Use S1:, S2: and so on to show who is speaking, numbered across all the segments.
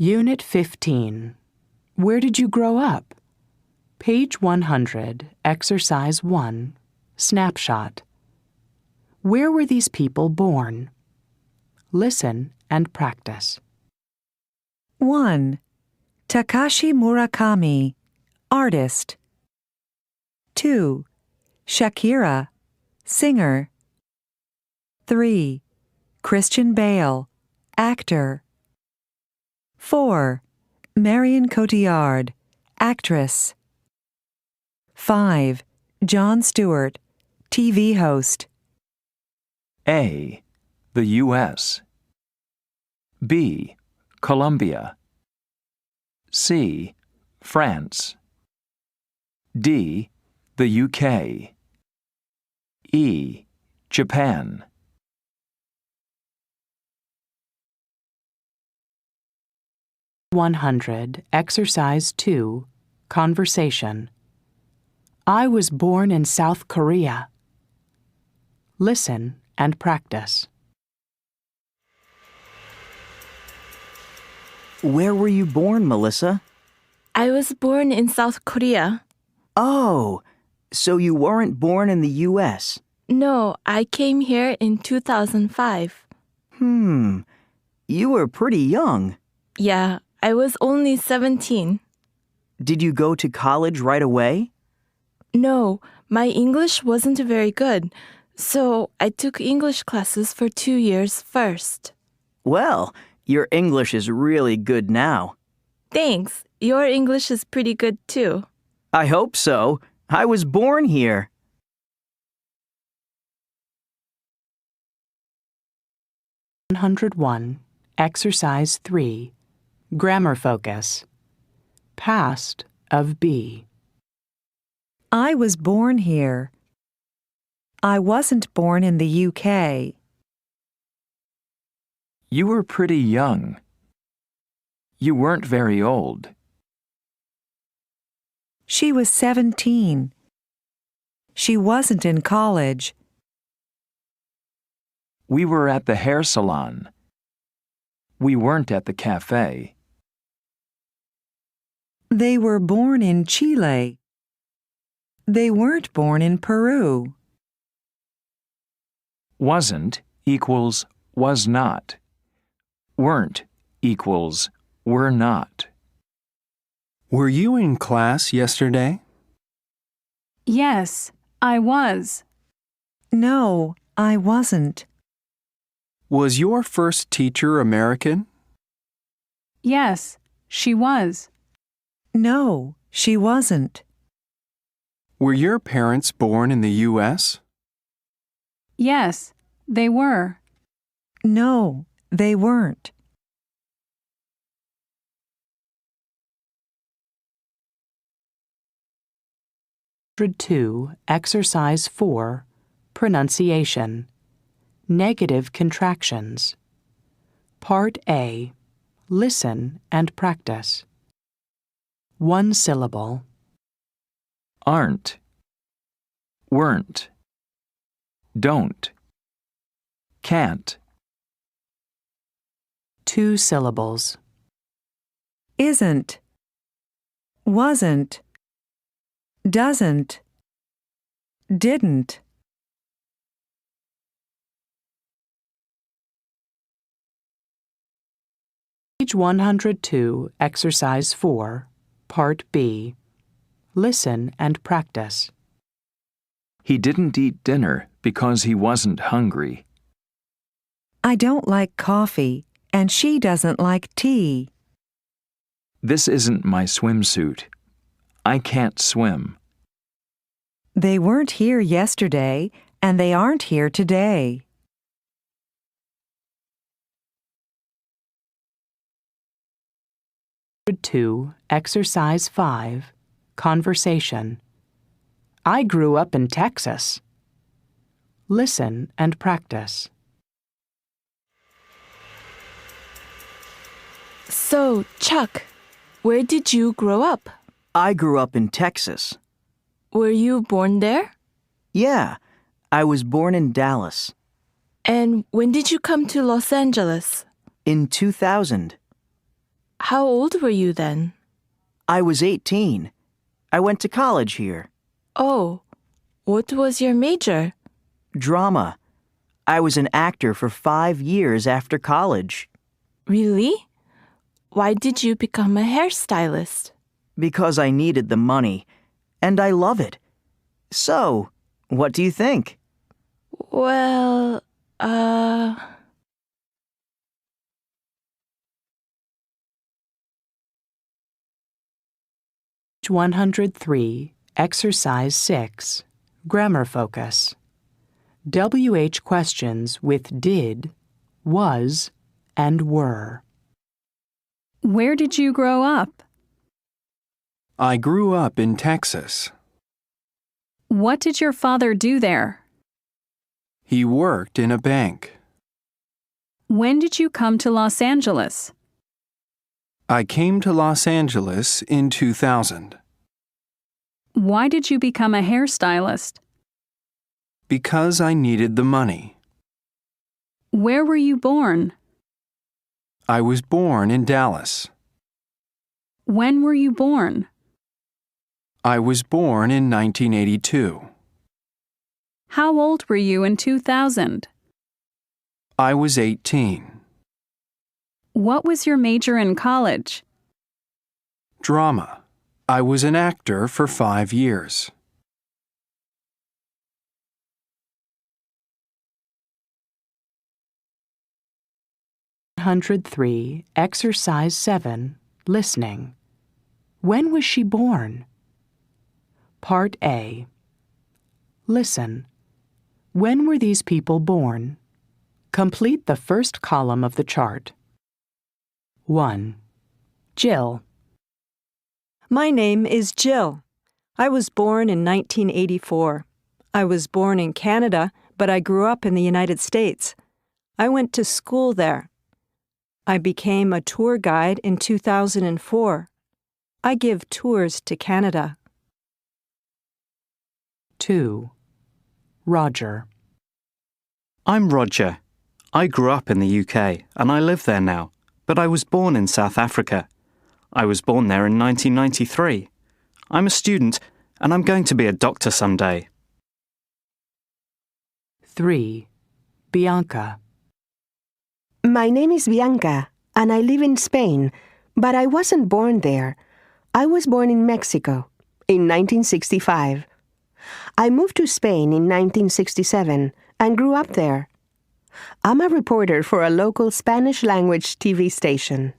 S1: Unit 15. Where did you grow up? Page 100, Exercise 1, Snapshot. Where were these people born? Listen and practice.
S2: 1. Takashi Murakami, artist. 2. Shakira, singer. 3. Christian Bale, actor. 4. Marion Cotillard, actress. 5. Jon Stewart, TV host.
S3: A. The U.S. B. Colombia. C. France. D. The U.K. E. Japan.
S1: Page 100, Exercise 2, Conversation. I was born in South Korea. Listen and practice.
S4: Where were you born, Melissa?
S5: I was born in South Korea.
S4: Oh, so you weren't born in the U.S.?
S5: No, I came here in 2005.
S4: You were pretty young.
S5: Yeah, I was only 17.
S4: Did you go to college right away?
S5: No, my English wasn't very good, so I took English classes for 2 years first.
S4: Well, your English is really good now.
S5: Thanks. Your English is pretty good too.
S4: I hope so. I was born here.
S1: (101), Exercise 3, Grammar Focus. Past of be.
S2: I was born here. I wasn't born in the UK.
S3: You were pretty young. You weren't very old.
S2: She was 17. She wasn't in college.
S3: We were at the hair salon. We weren't at the cafe.
S2: They were born in Chile. They weren't born in Peru.
S3: Wasn't equals was not. Weren't equals were not.
S6: Were you in class yesterday?
S7: Yes, I was.
S2: No, I wasn't.
S6: Was your first teacher American?
S7: Yes, she was.
S2: No, she wasn't.
S6: Were your parents born in the U.S.?
S7: Yes, they were.
S2: No, they weren't.
S1: (2), Exercise 4, Pronunciation. Negative contractions. Part A. Listen and practice. 1 syllable.
S3: Aren't. Weren't. Don't. Can't.
S1: 2 syllables.
S2: Isn't. Wasn't. Doesn't. Didn't.
S1: Page 102, Exercise 4, Part B. Listen and practice.
S3: He didn't eat dinner because he wasn't hungry.
S2: I don't like coffee, and she doesn't like tea.
S3: This isn't my swimsuit. I can't swim.
S2: They weren't here yesterday, and they aren't here today.
S1: (2), Exercise 5, Conversation. I grew up in Texas. Listen and practice.
S5: So, Chuck, where did you grow up?
S4: I grew up in Texas.
S5: Were you born there?
S4: Yeah, I was born in Dallas.
S5: And when did you come to Los Angeles?
S4: In 2000.
S5: How old were you then?
S4: I was 18. I went to college here.
S5: Oh, what was your major?
S4: Drama. I was an actor for 5 years after college.
S5: Really? Why did you become a hairstylist?
S4: Because I needed the money. And I love it. So, what do you think?
S5: Well,
S1: 103, Exercise 6, Grammar Focus. WH questions with did, was, and were.
S7: Where did you grow up?
S6: I grew up in Texas.
S7: What did your father do there?
S6: He worked in a bank.
S7: When did you come to Los Angeles?
S6: I came to Los Angeles in 2000.
S7: Why did you become a hairstylist?
S6: Because I needed the money.
S7: Where were you born?
S6: I was born in Dallas.
S7: When were you born?
S6: I was born in 1982.
S7: How old were you in 2000?
S6: I was 18.
S7: What was your major in college?
S6: Drama. I was an actor for 5 years.
S1: Exercise 7, Listening. When was she born? Part A. Listen. When were these people born? Complete the first column of the chart. 1. Jill.
S2: My name is Jill. I was born in 1984. I was born in Canada, but I grew up in the United States. I went to school there. I became a tour guide in 2004. I give tours to Canada.
S1: 2. Roger.
S8: I'm Roger. I grew up in the UK and I live there now, but I was born in South Africa. I was born there in 1993. I'm a student and I'm going to be a doctor someday.
S1: 3. Bianca.
S9: My name is Bianca, and I live in Spain, but I wasn't born there. I was born in Mexico in 1965. I moved to Spain in 1967 and grew up there. I'm a reporter for a local Spanish-language TV station.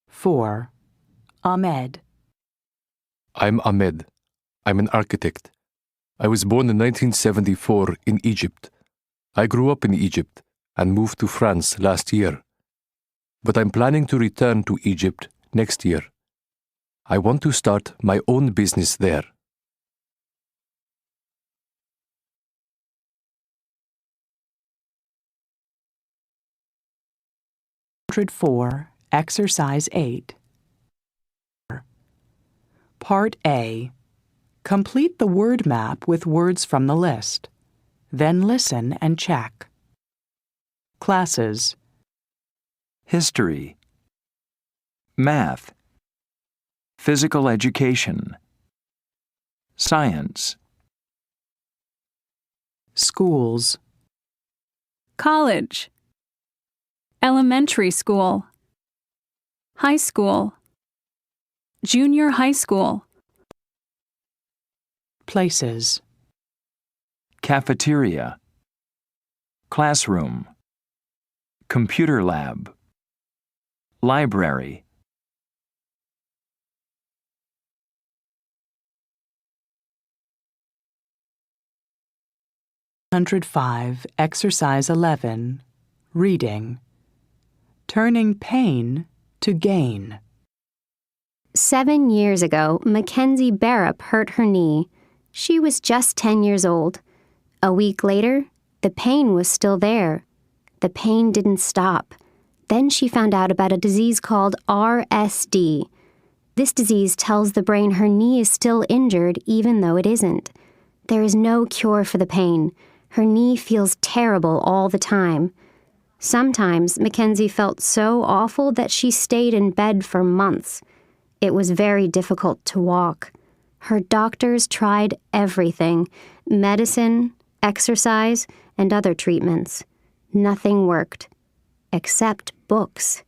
S1: 4. Ahmed.
S10: I'm Ahmed. I'm an architect. I was born in 1974 in Egypt. I grew up in Egypt and moved to France last year. But I'm planning to return to Egypt next year. I want to start my own business there.
S1: Exercise 8. Part A. Complete the word map with words from the list. Then listen and check. Classes.
S3: History. Math. Physical education. Science.
S1: Schools.
S7: College. Elementary school. High school. Junior high school.
S1: Places.
S3: Cafeteria. Classroom. Computer lab. Library.
S1: Exercise 11. Reading. Turning pain to gain.
S11: 7 years ago, Mackenzie Barrup hurt her knee. She was just 10 years old. A week later, the pain was still there. The pain didn't stop. Then she found out about a disease called RSD. This disease tells the brain her knee is still injured even though it isn't. There is no cure for the pain. Her knee feels terrible all the time. Sometimes Mackenzie felt so awful that she stayed in bed for months. It was very difficult to walk. Her doctors tried everything: medicine, exercise, and other treatments. Nothing worked. Except books.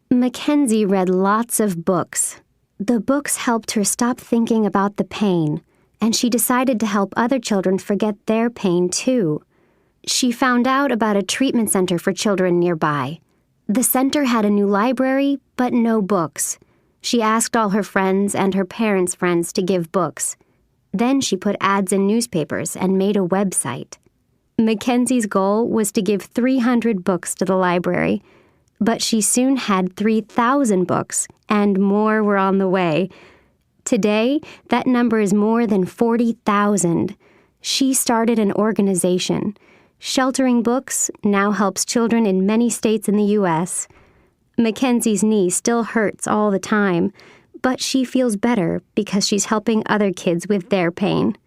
S11: Mackenzie read lots of books. The books helped her stop thinking about the pain, and she decided to help other children forget their pain too. She found out about a treatment center for children nearby. The center had a new library, but no books. She asked all her friends and her parents' friends to give books. Then she put ads in newspapers and made a website. Mackenzie's goal was to give 300 books to the library, but she soon had 3,000 books, and more were on the way. Today, that number is more than 40,000. She started an organization. Sheltering Books now helps children in many states in the U.S. Mackenzie's knee still hurts all the time, but she feels better because she's helping other kids with their pain.